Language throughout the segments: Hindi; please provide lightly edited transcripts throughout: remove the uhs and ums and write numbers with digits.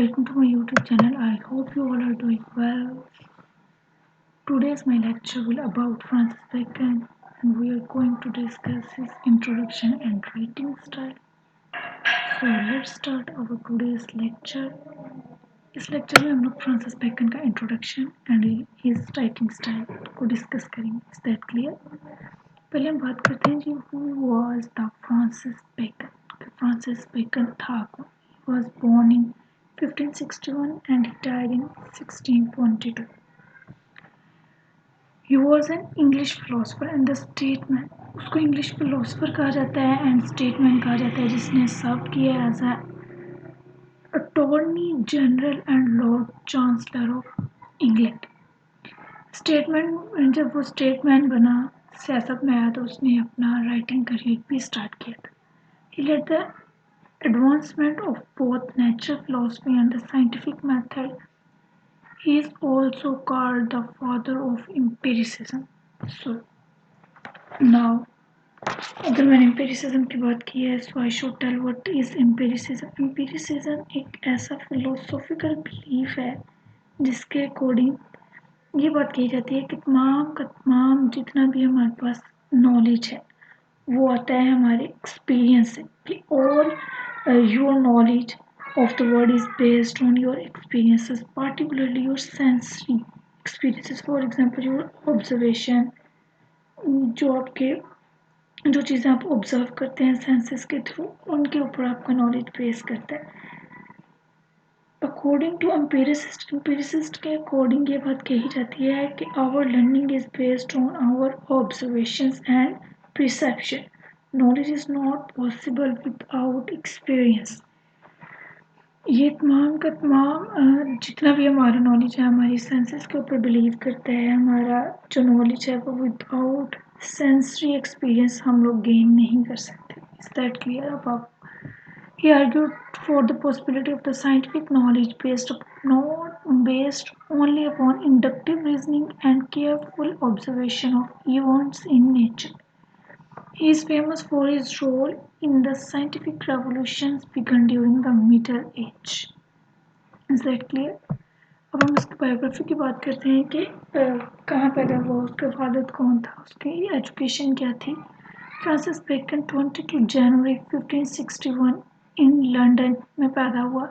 Welcome to my YouTube channel. I hope you all are doing well. Today's my lecture will about Francis Bacon and we are going to discuss his introduction and writing style. So let's start our today's lecture. इस लेक्चर में हम लोग फ्रांसिस बेकन का introduction and his writing style को डिस्कस करेंगे. Is that clear? पहले हम बात करते हैं जी who was the Francis Bacon. Francis Bacon था कौन? He was born in 1561 and he died in 1622. He was an English philosopher and the statesman. उसको इंग्लिश फिलोसफर कहा जाता है एंड स्टेटमैन कहा जाता है जिसने सर्व किया as a attorney general and lord chancellor of England. Statesman जब वो स्टेटमैन बना, सियासत में आया तो उसने अपना राइटिंग करियर भी स्टार्ट किया था. He led the advancement of both natural philosophy and the scientific method. He is also called the father of empiricism. So now अगर मैंने एम्पिरिसिज्म की बात की है so I should tell what is empiricism. Empiricism एक ऐसा फिलोसॉफिकल बिलीफ है जिसके अकॉर्डिंग ये बात कही जाती है कि तमाम का तमाम जितना भी हमारे पास नॉलेज है वो आता है हमारे एक्सपीरियंस से. कि all your knowledge of the world is based on your experiences, particularly your sensory experiences. For example, your observation, जो आपके जो चीज़ें आप ऑब्जर्व करते हैं सेंसेस के थ्रू, उनके ऊपर आपका नॉलेज बेस करता है. अकॉर्डिंग टू एम्पिरिसिस्ट के अकॉर्डिंग ये बात कही जाती है कि our learning is based on our observations and perception. Knowledge is not possible without experience. ये तमाम का तमाम जितना भी हमारा नॉलेज है हमारी सेंसेस के ऊपर बिलीव करता है. हमारा जो नॉलेज है वो विदाउट सेंसरी एक्सपीरियंस हम लोग गेन नहीं कर सकते. Is that clear? अब he argued for the possibility of the scientific knowledge based only upon inductive reasoning and careful observation of events in nature. He is famous for his role in the scientific revolutions begun during the Middle Age. Is that clear? अब हम उसकी बायोग्राफी की बात करते हैं कि कहाँ पैदा हुआ, उसका फादर कौन था, उसकी एजुकेशन क्या थी. फ्रांसिस बेकन 22 जनवरी 1561 इन लंदन में पैदा हुआ.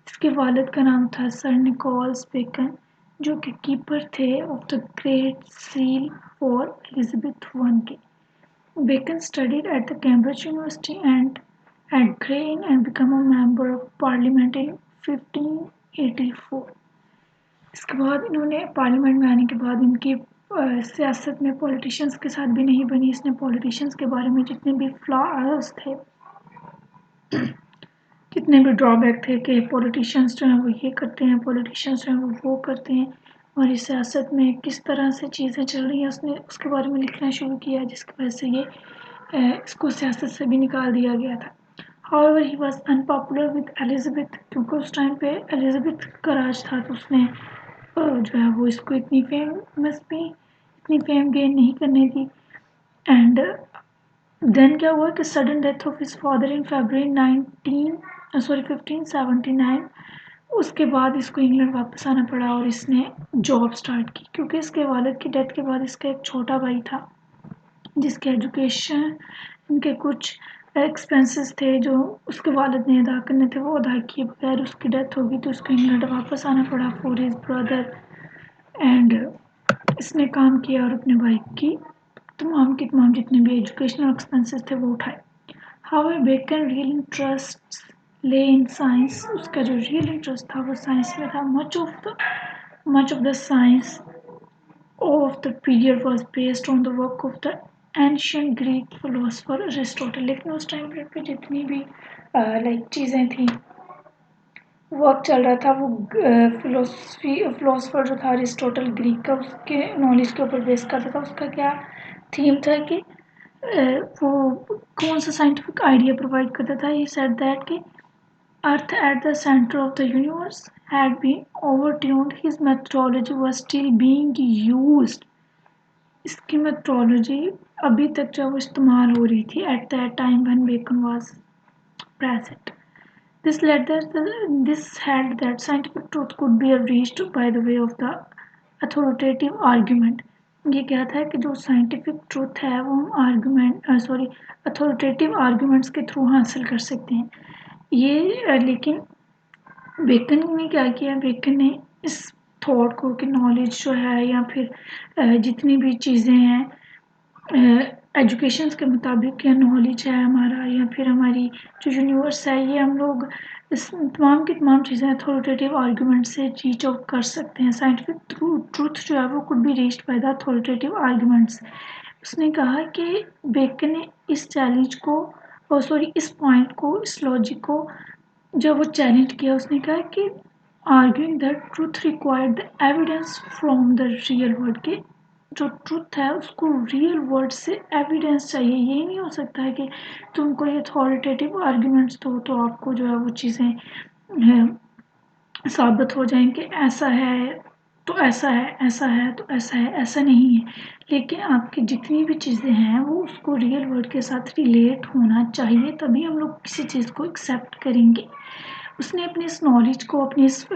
इसके वालिद का नाम था सर निकोलस बेकन जो कि कीपर थे of the great seal for Elizabeth I के. Bacon studied at the Cambridge University and at Grayne and became a member of Parliament in 1584. इसके बाद इन्होंने पार्लियामेंट में आने के बाद इनकी सियासत में पॉलिटिशियंस के साथ भी नहीं बनी. इसने पॉलिटिशियंस के बारे में जितने भी फ्लॉज थे, जितने भी ड्रॉबैक थे कि पॉलिटिशियंस जो हैं वो ये करते हैं, पॉलिटिशियंस जो हैं वो करते हैं, हमारी सियासत में किस तरह से चीज़ें चल रही हैं, उसने उसके बारे में लिखना शुरू किया जिसकी वजह से ये इसको सियासत से भी निकाल दिया गया था. However, he was unpopular with Elizabeth क्योंकि उस टाइम पे एलिजाबेथ का राज था तो उसने जो है वो इसको इतनी फेम गेन नहीं करने दी. एंड देन क्या हुआ कि sudden death of his father in February 1579. उसके बाद इसको इंग्लैंड वापस आना पड़ा और इसने जॉब स्टार्ट की क्योंकि इसके वालिद की डेथ के बाद इसका एक छोटा भाई था जिसके एजुकेशन इनके कुछ एक्सपेंसेस थे जो उसके वालिद ने अदा करने थे, वो अदा किए बगैर उसकी डेथ होगी तो उसको इंग्लैंड वापस आना पड़ा फॉर हिज ब्रदर. एंड इसने काम किया और अपने भाई की तमाम जितने भी एजुकेशनल एक्सपेंसेस थे वो उठाए. हाउएवर बेकन रियल इंटरेस्ट ले इन साइंस. उसका जो रियल इंटरेस्ट था वो साइंस में था. Much of the science of the period was based on the work of the ancient Greek philosopher Aristotle. लेकिन उस टाइम पे जितनी भी लाइक चीज़ें थी, वर्क चल रहा था वो फिलोसफर जो था अरिस्टोटल ग्रीक का, उसके नॉलेज के ऊपर बेस करता था. उसका क्या थीम था कि वो कौन सा साइंटिफिक आइडिया प्रोवाइड करता था. ही सेड दैट कि earth at the centre of the universe had been overtuned. His methodology was still being used. इसकी मेथोडोलॉजी अभी तक जब इस्तेमाल हो रही थी at that time when Bacon was present. This held that scientific truth could be reached by the way of the authoritative argument. ये कहता है कि जो साइंटिफिक ट्रूथ है वो हम अथॉरिटेटिव आर्ग्यूमेंट्स के थ्रू हासिल कर सकते हैं। लेकिन बेकन ने क्या किया, बेकन ने इस थॉट को कि नॉलेज जो है या फिर जितनी भी चीज़ें हैं एजुकेशंस के मुताबिक या नॉलेज है हमारा या फिर हमारी जो यूनिवर्स है, ये हम लोग इस तमाम की तमाम चीज़ें अथॉरिटेटिव आर्गूमेंट से रीच आउट कर सकते हैं। साइंटिफिक ट्रूथ जो है वो could be reached by the authoritative arguments. उसने कहा कि बेकन ने इस चैलेंज को इस पॉइंट को, इस लॉजिक को जब वो चैलेंज किया, उसने कहा कि arguing that truth required the evidence from the real world के जो ट्रूथ है उसको रियल वर्ल्ड से एविडेंस चाहिए। ये नहीं हो सकता है कि तुमको ये अथॉरिटेटिव आर्ग्यूमेंट्स दो तो आपको जो है वो चीज़ें साबित हो जाएं कि ऐसा है तो ऐसा है, ऐसा है तो ऐसा है, ऐसा नहीं है। लेकिन आपकी जितनी भी चीज़ें हैं वो उसको रियल वर्ल्ड के साथ रिलेट होना चाहिए, तभी हम लोग किसी चीज़ को एक्सेप्ट करेंगे। उसने अपने इस नॉलेज को, अपने इस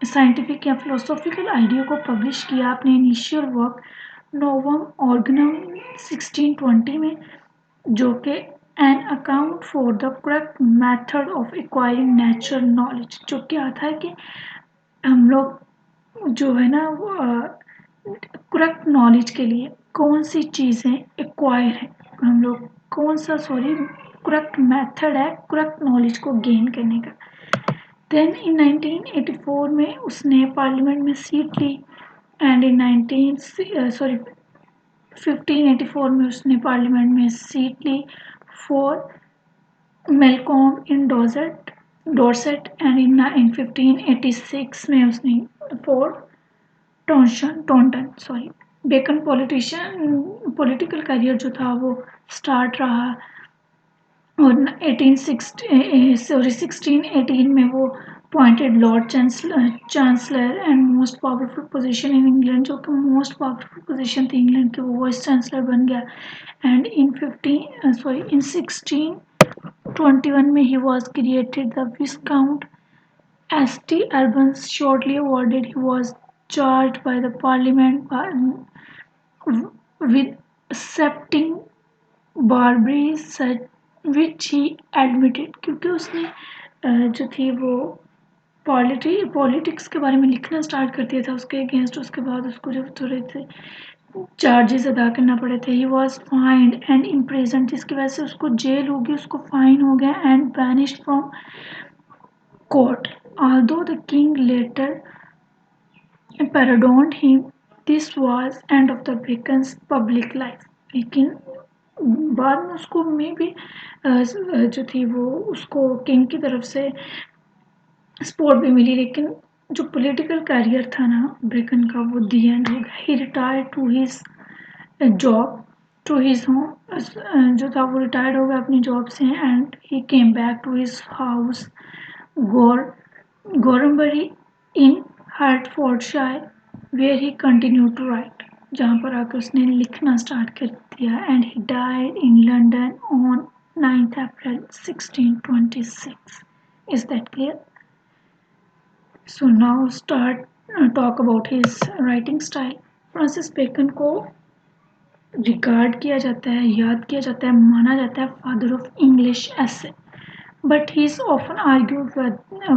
साइंटिफिक या फिलोसॉफिकल आइडिया को पब्लिश किया अपने इनिशियल वर्क नोवम ऑर्गनम 1620 में, जो कि an account for the correct method of acquiring natural knowledge. जो क्या था कि हम लोग जो है ना करेक्ट नॉलेज के लिए कौन सी चीज़ें एक्वायर है, हम लोग कौन सा करेक्ट मेथड है करेक्ट नॉलेज को गेन करने का। देन इन 1984 में उसने पार्लियामेंट में सीट ली एंड इन 1584 में उसने पार्लियामेंट में सीट ली for Melcombe in Dorset and in 1586 में उसने for Taunton. Bacon political career जो था वो स्टार्ट रहा और 1618 में वो appointed lord chancellor and most powerful position in England, जो कि मोस्ट पावरफुल पोजीशन थी इंग्लैंड की, वो वाइस चांसलर बन गया। एंड इन 1621 में he was created the viscount ST. Albans. Shortly awarded, he was charged by the parliament with accepting Barbari such which he admitted, क्योंकि उसने जो थी वो पॉलिटिक्स के बारे में लिखना स्टार्ट कर दिया था उसके अगेंस्ट। उसके बाद उसको जब थोड़े से चार्जेस अदा करना पड़े थे, he was find and imprison, जिसकी वजह से उसको जेल होगी, उसको फाइन हो गया and banished from court. Although the king later pardoned him, this was end of the Bacon's public life। लेकिन बाद में उसको में भी जो थी वो उसको किंग की तरफ से सपोर्ट भी मिली, लेकिन जो पॉलिटिकल करियर था ना बेकन का वो दी एंड हो गया। He retired to his job to his home, जो था वो रिटायर्ड हो गया अपनी जॉब से and he came back to his house Gorhambury in Hertfordshire where he continue to write, जहाँ पर आकर उसने लिखना स्टार्ट कर दिया। And he died in London on 9th April 1626। Is that clear? So now talk about his writing style। Francis Bacon को रिगार्ड किया जाता है, याद किया जाता है, माना जाता है father of English essay, but he is often argued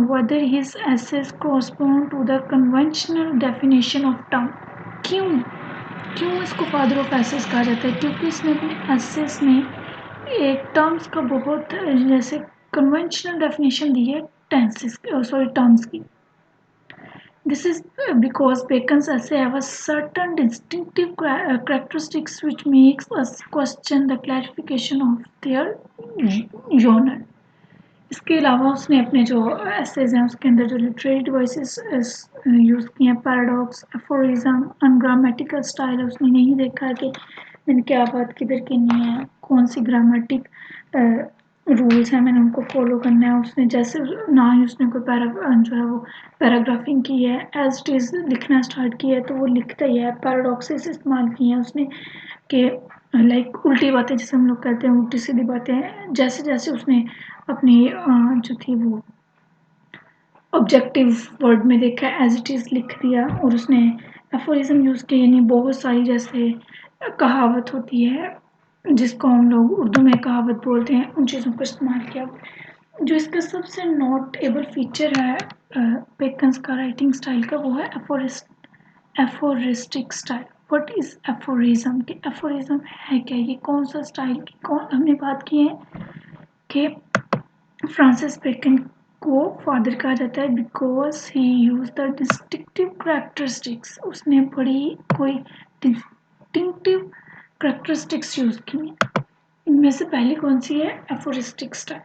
whether his essays correspond to the conventional definition of term। क्यों क्यों इसको फादर ऑफ एसेस कहा जाता है? क्योंकि इसने अपने एसेस में एक टर्म्स का बहुत जैसे कन्वेंशनल डेफिनेशन दी है टर्म्स की। This is because Bacon's essay have a certain distinctive characteristics which makes us question the clarification of their genre। इसके अलावा उसने अपने जो एसेज हैं उसके अंदर जो लिटरेरी डिवाइसेस यूज़ किए हैं, पैराडॉक्स, एफोरिज्म, अनग्रामेटिकल स्टाइल, उसने नहीं देखा कि मैंने क्या बात किधर करनी है, कौन सी ग्रामेटिक रूल्स हैं मैंने उनको फॉलो करना है। उसने जैसे ना ही उसने कोई जो है वो पैराग्राफिंग की है, एज इट इज़ लिखना स्टार्ट किया है तो वो लिखता ही है। पैराडॉक्सेस इस्तेमाल किए हैं उसने कि लाइक उल्टी बातें जैसे हम लोग कहते हैं, उल्टी सीधी बातें, जैसे जैसे उसने अपनी जो थी वो ऑब्जेक्टिव वर्ड में देखा, एज इट इज़ लिख दिया, और उसने एफोरिज्म यूज़ किया, यानी बहुत सारी जैसे कहावत होती है जिसको हम लोग उर्दू में कहावत बोलते हैं, उन चीज़ों का इस्तेमाल किया। जो इसका सबसे नोटेबल फीचर है बेकन्स का राइटिंग स्टाइल का, वो है aphoristic style. What is aphorism? कि एफोरिज्म है क्या, ये कौन सा स्टाइल की, कौन, हमने बात की है कि फ्रांसिस बेकन को फादर कहा जाता है because he use the distinctive characteristics. उसने बड़ी कोई डिस्टिंक्टिव करेक्टरिस्टिक्स यूज की हैं। इनमें से पहली कौन सी है? Aphoristic style.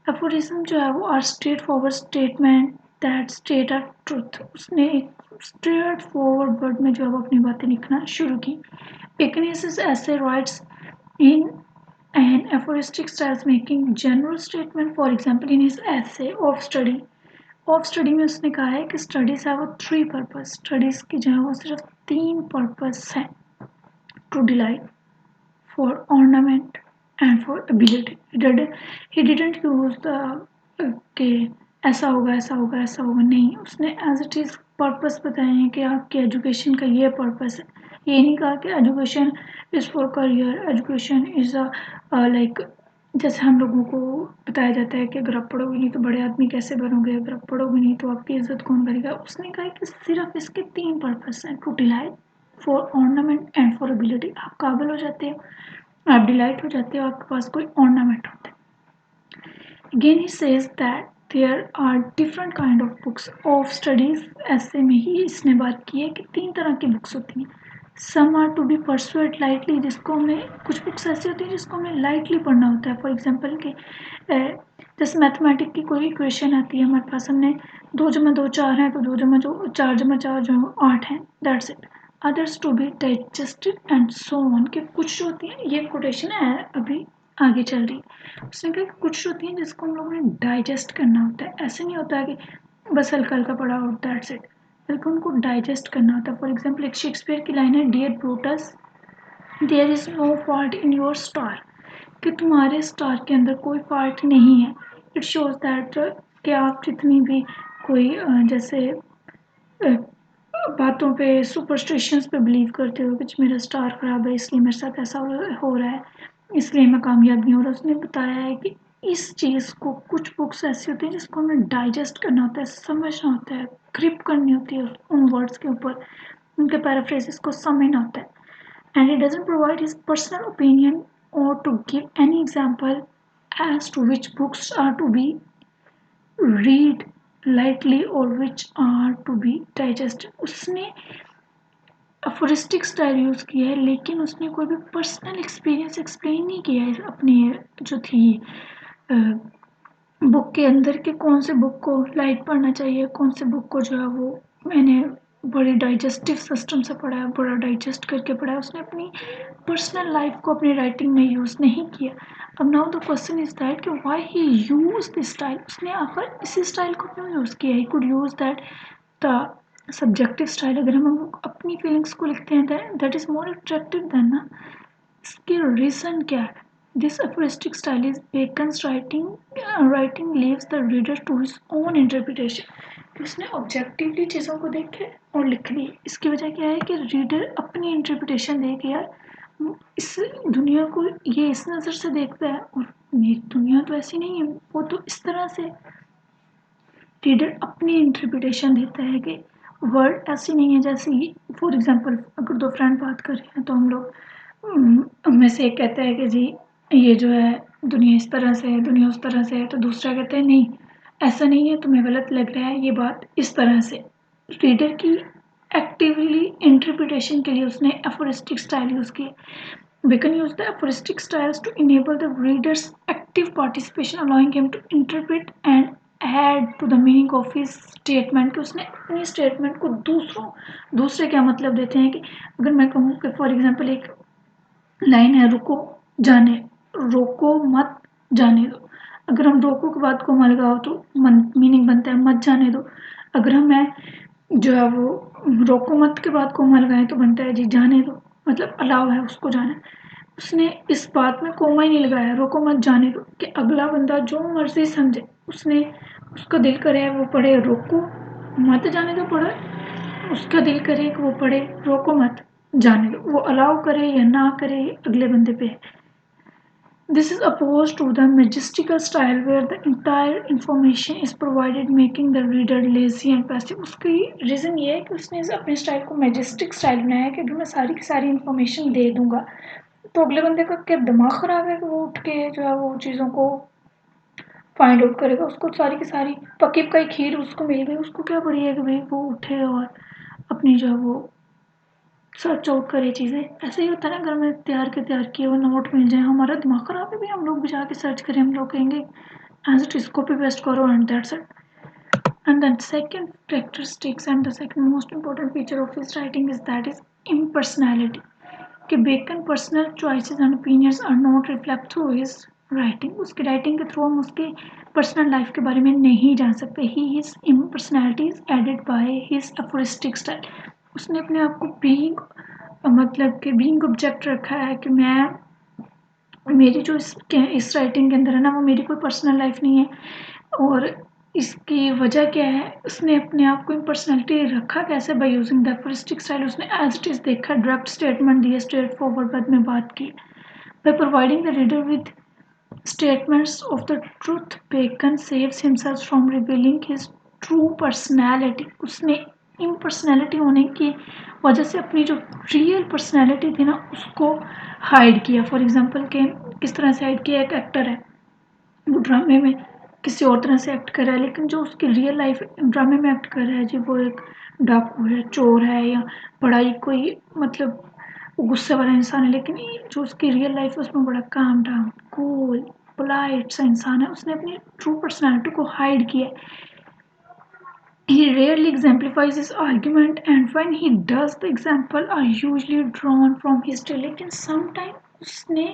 एफोरिज्म जो है वो are straightforward statement that state a truth. उसने एक स्ट्रेट फॉरवर्ड वर्ड में जो है वो अपनी बातें लिखना शुरू की। बेकन ऐसे rights in an aphoristic style making general statement. For example, in his essay of study में उसने कहा है कि studies have three purpose. Studies की जो है वो सिर्फ तीन पर्पस है, to delight, for ornament and for ability. He didn't use the के ऐसा होगा ऐसा होगा ऐसा होगा, नहीं, उसने एज इट इज पर्पस बताए हैं कि आपके एजुकेशन का ये पर्पस है। ये नहीं कहा कि education is for career, education is like जैसे हम लोगों को बताया जाता है कि अगर आप पढ़ोगे नहीं तो बड़े आदमी कैसे बनोगे, अगर आप पढ़ोगे नहीं तो आपकी इज्जत कौन करेगा। उसने कहा कि सिर्फ इसके तीन पर्पस हैं, to delight, for ornament and for ability. आप काबिल हो जाते हो, आप डिलाइट हो जाते हो, आपके पास कोई ऑर्नामेंट होता है। Again he says that there are different kind of books of studies। ऐसे में ही इसने बात की है कि तीन तरह की बुक्स होती हैं। Some are to be perused lightly, जिसको हमें, कुछ बुक्स ऐसी होती हैं जिसको हमें लाइटली पढ़ना होता है। फॉर एग्जाम्पल कि जैसे मैथमेटिक की कोई इक्वेशन आती है हमारे पास, हमने 2 × 2 = 4 है, तो 2 × 4 = 8 है, that's it. Others to be digested and so on. के कुछ होती हैं, ये कोटेशन है अभी आगे चल रही है, उसने कहा कि कुछ होती हैं जिसको हम लोगों ने डाइजेस्ट करना होता है। ऐसे नहीं होता है कि बस हल्का हल्का पढ़ा हो, दैट्स इट, बल्कि उनको डाइजेस्ट करना होता है। फॉर एग्जाम्पल एक शेक्सपियर की लाइन है, dear Brutus there is no fault in your star. कि तुम्हारे स्टार के अंदर कोई फॉल्ट नहीं है। इट शोज दैट कि आप जितनी भी कोई जैसे बातों पे, सुपरस्टिशंस पे बिलीव करते हो कि मेरा स्टार खराब है इसलिए मेरे साथ ऐसा हो रहा है, इसलिए मैं कामयाब नहीं हो रहा। उसने बताया है कि इस चीज़ को, कुछ बुक्स ऐसी होती हैं जिसको हमें डाइजेस्ट करना होता है, समझना होता है, ग्रिप करनी होती है उन वर्ड्स के ऊपर, उनके पैराफ्रेजेस को समझना होता है। And he doesn't provide his personal opinion और to give any example as to which books are to be read lightly और which are to be digested. उसने अफोरिस्टिक स्टाइल यूज़ किया है, लेकिन उसने कोई भी पर्सनल एक्सपीरियंस एक्सप्लेन नहीं किया है अपनी जो थी बुक के अंदर, के कौन से बुक को लाइट पढ़ना चाहिए, कौन से बुक को जो है वो मैंने बड़ी डाइजेस्टिव सिस्टम से पढ़ा है, बड़ा डाइजेस्ट करके पढ़ा है। उसने अपनी पर्सनल लाइफ को अपनी राइटिंग में यूज़ नहीं किया। अब now the question is that कि why he use this style. उसने आखिर इसी स्टाइल को क्यों यूज़ किया? He could use that the subjective style. अगर हम अपनी फीलिंग्स को लिखते हैं that is more attractive than ना। इसके रीज़न क्या है? दिस aphoristic style is Bacon's writing leaves the reader to his own interpretation। उसने ऑब्जेक्टिवली चीज़ों को देखे और लिख ली। इसकी वजह क्या है कि रीडर अपनी इंटरप्रिटेशन दे के, यार इस दुनिया को ये इस नज़र से देखता है और ये दुनिया तो ऐसी नहीं है, वो तो इस तरह से। रीडर अपनी इंटरप्रिटेशन देता है कि वर्ड ऐसी नहीं है जैसी। फॉर एग्जांपल अगर दो फ्रेंड बात कर रहे हैं तो हम लोग उनमें से एक कहता है कि जी ये जो है दुनिया इस तरह से है, दुनिया उस तरह से है, तो दूसरा कहता है नहीं ऐसा नहीं है, तुम्हें गलत लग रहा है, ये बात इस तरह से। रीडर की एक्टिवली इंटरप्रिटेशन के लिए उसने एफोरिस्टिक स्टाइल यूज़ किया। Bacon used the aphoristic styles to enable the reader's active participation, allowing him to interpret and add to the meaning of his statement। कि उसने अपनी स्टेटमेंट को दूसरे क्या मतलब देते हैं कि अगर मैं कहूँ कि फॉर एग्जांपल एक लाइन है, रुको रोको मत जाने दो। अगर हम रोको के बाद कोमा लगाओ तो मीनिंग बनता है मत जाने दो। अगर हमें जो है वो रोको मत के बाद कोमा लगाएं तो बनता है जी जाने दो, मतलब अलाउ है उसको जाना। उसने इस बात में कोमा ही नहीं लगाया, रोको मत जाने दो, कि अगला बंदा जो मर्जी समझे, उसने उसका दिल करे वो पढ़े, रोको मत जाने दो पढ़े, उसका दिल करे कि वो पढ़े, रोको मत जाने दो, वो अलाउ करे या ना करे अगले बंदे पे है। This is opposed to the majestical style where the entire information is provided, making the reader lazy and passive. उसकी रीज़न ये है कि उसने अपने स्टाइल को मैजेस्टिक स्टाइल बनाया है कि अगर मैं सारी की सारी इन्फॉर्मेशन दे दूंगा तो अगले बंदे का क्या दिमाग ख़राब है कि वो उठ के जो है वो चीज़ों को फाइंड आउट करेगा। उसको सारी की सारी पकी पकाई खीर उसको मिल गई, उसको क्या पड़ी है कि भाई वो उठे और अपनी जो है वो सर्च आउट करे चीज़ें। ऐसे ही होता है ना, अगर हमें तैयार किए हुए नोट मिल जाए, हमारा दिमाग ख़राब है भी, हम लोग भी जाके सर्च करें, हम लोग कहेंगे as it is copy paste करो and that's it. And then second characteristics and the second most important feature of his writing is that is impersonality. कि Bacon personal choices and opinions are not reflect through his writing. उसकी राइटिंग के थ्रू हम उसके पर्सनल लाइफ के बारे में नहीं जान सकते। He his impersonality is added by his aphoristic style. उसने अपने आप को बीइंग मतलब कि बीइंग ऑब्जेक्ट रखा है कि मैं मेरी जो इस राइटिंग के अंदर है ना वो मेरी कोई पर्सनल लाइफ नहीं है। और इसकी वजह क्या है, उसने अपने आप को पर्सनैलिटी रखा कैसे, by using the aphoristic style. उसने एज इट इज देखा, डायरेक्ट स्टेटमेंट दिए, स्ट्रेट फॉरवर्ड बाद में बात की। By providing the reader with statements of the truth, Bacon saves himself from revealing his true personality. उसने इम्पर्सनैलिटी होने की वजह से अपनी जो रियल पर्सनैलिटी थी ना उसको हाइड किया। फॉर एग्जांपल के किस तरह से हाइड किया, एक एक्टर है वो ड्रामे में किसी और तरह से एक्ट कर रहा है, लेकिन जो उसकी रियल लाइफ ड्रामे में एक्ट कर रहा है जी, वो एक डाकू है, चोर है, या बड़ा ही कोई मतलब गुस्से वाला इंसान है, लेकिन जो उसकी रियल लाइफ है उसमें बड़ा काम डाउन कूल पोलाइट सा इंसान है। उसने अपनी ट्रू पर्सनैलिटी को हाइड किया। He rarely exemplifies his argument, and when he does, the example are usually drawn from history. लेकिन समटाइम उसने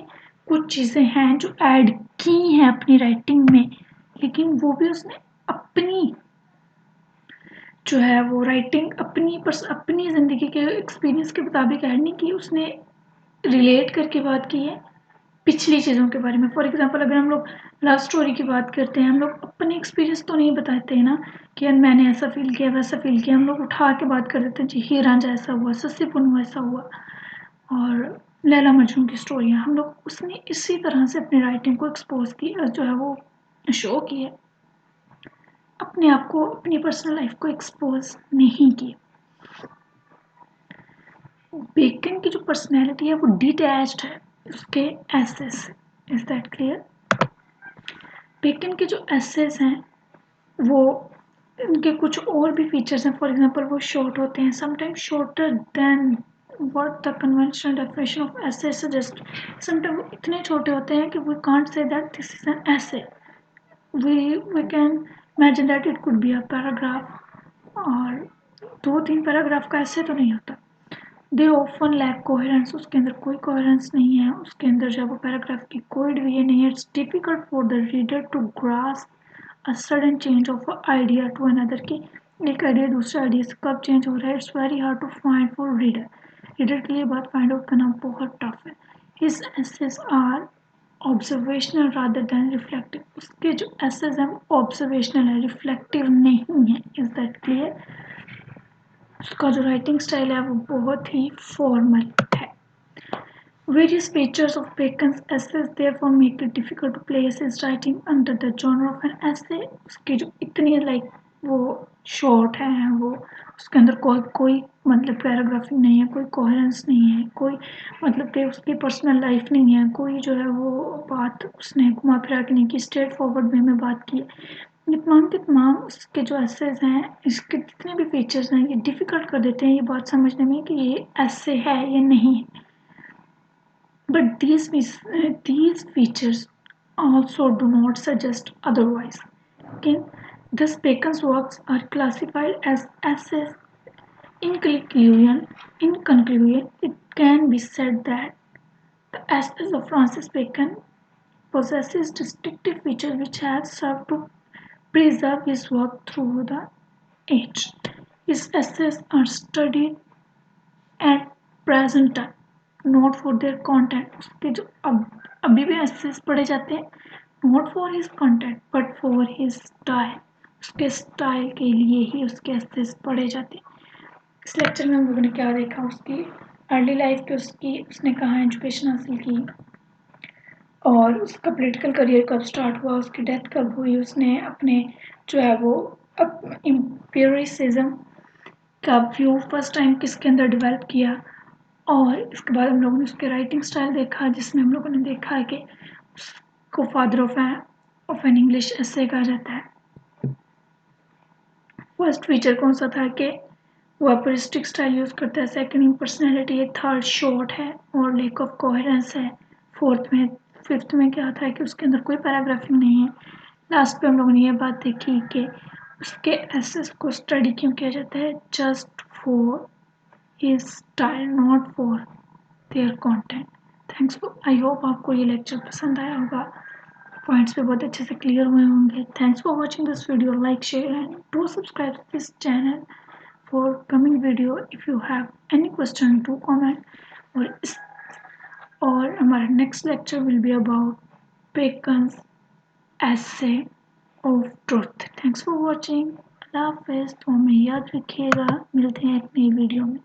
कुछ चीज़ें हैं जो ऐड की हैं अपनी राइटिंग में, लेकिन वो भी उसने अपनी जो है वो राइटिंग अपनी ज़िंदगी के एक्सपीरियंस के मुताबिक ऐड नहीं की, उसने रिलेट करके बात की है पिछली चीज़ों के बारे में। फॉर एग्जांपल अगर हम लोग लव स्टोरी की बात करते हैं, हम लोग अपने एक्सपीरियंस तो नहीं बताते हैं ना कि यार मैंने ऐसा फील किया वैसा फील किया, हम लोग उठा के बात कर देते हैं जी हीर रांझा ऐसा हुआ, सस्सी पुन्नू ऐसा हुआ, और लैला मजनू की स्टोरियाँ हम लोग उसने इसी तरह से अपनी राइटिंग को एक्सपोज की जो है वो शो की है, अपने आप को अपनी पर्सनल लाइफ को एक्सपोज नहीं की। बेकन की जो पर्सनैलिटी है वो डिटैच्ड है उसके एसेस से। Is that clear? बेकन के जो एसेस हैं वो उनके कुछ और भी फीचर्स हैं। फॉर एग्जांपल वो शॉर्ट होते हैं, sometimes shorter than what the conventional definition of essay suggest. Sometime वो इतने छोटे होते हैं कि we can't say that this is an essay, we can imagine that it could be a paragraph, और 2-3 पैराग्राफ का ऐसे तो नहीं होता। दे ऑफन लैक कोहेरेंस, उसके अंदर कोई कोहेरेंस नहीं है, उसके अंदर जब वो पैराग्राफ की कोई डिवीजन नहीं है। It's difficult for the reader to grasp a sudden change of idea to another, की एक आइडिया दूसरे आइडिया से कब चेंज हो रहा है। It's very hard to find for reader, reader के लिए बात फाइंड आउट करना बहुत टफ है। His essays are observational rather than reflective. उसके जो एसेस हैं वो ऑब्जर्वेशनल है, रिफ्लेक्टिव नहीं है। Is that clear? उसका जो राइटिंग स्टाइल है वो बहुत ही फॉर्मल है। Various features of Bacon's essays therefore make it difficult to place his writing under the genre of an essay. उसकी जो इतनी वो शॉर्ट है वो उसके अंदर कोई मतलब पैराग्राफिंग नहीं है, कोई कोहेरेंस नहीं है, कोई मतलब कि उसकी पर्सनल लाइफ नहीं है, कोई जो है वो बात उसने घुमा फिरा के नहीं की, स्ट्रेट फॉरवर्ड वे में बात की है। ये तमाम के तमाम उसके जो एसेज हैं, इसके जितने भी फीचर्स हैं ये डिफ़िकल्ट कर देते हैं ये बात समझने में कि ये ऐसे है या नहीं है। But these features also do not suggest otherwise. Okay? Thus, Bacon's works are classified as essays. In conclusion, it can be said that the essays of Francis Bacon possesses distinctive features which have served to preserve his work through the age. His essays are studied at present time. Not for their content, उसके जो अभी भी एसेस पढ़े जाते हैं, not for his content but for his style, उसके स्टाइल के लिए ही उसके एसेस पढ़े जाते हैं। इस लेक्चर में हम लोगों ने क्या देखा, उसकी अर्ली लाइफ के उसने कहाँ एजुकेशन हासिल की, और उसका पॉलिटिकल करियर कब स्टार्ट हुआ, उसकी डेथ कब हुई, उसने अपने जो है वो इम्पीरियलिज्म का व्यू फर्स्ट टाइम किसके अंदर डेवलप किया। और इसके बाद हम लोगों ने उसके राइटिंग स्टाइल देखा, जिसमें हम लोगों ने देखा है कि उसको फादर ऑफ एन इंग्लिश ऐसे कहा जाता है। फर्स्ट फीचर कौन सा था कि वो एपोरिस्टिक स्टाइल यूज़ करता है, सेकंड इम्पर्सनैलिटी है, थर्ड शॉर्ट है और लेक ऑफ कोहेरेंस है, फिफ्थ में क्या था कि उसके अंदर कोई पैराग्राफिंग नहीं है। लास्ट पे हम लोगों ने ये बात देखी कि उसके एसेस को स्टडी क्यों किया जाता है, just for his style not for their content. Thanks for, I hope आपको ये लेक्चर पसंद आया होगा, पॉइंट्स पे बहुत अच्छे से क्लियर हुए होंगे। Thanks for watching this video, like share and do subscribe this channel for coming video. If you have any question to comment, or हमारा next lecture will be about Bacon's essay of truth. Thanks for watching. अल्लाह हाफिज़, तो हमें याद रखिएगा, मिलते हैं एक नई वीडियो में।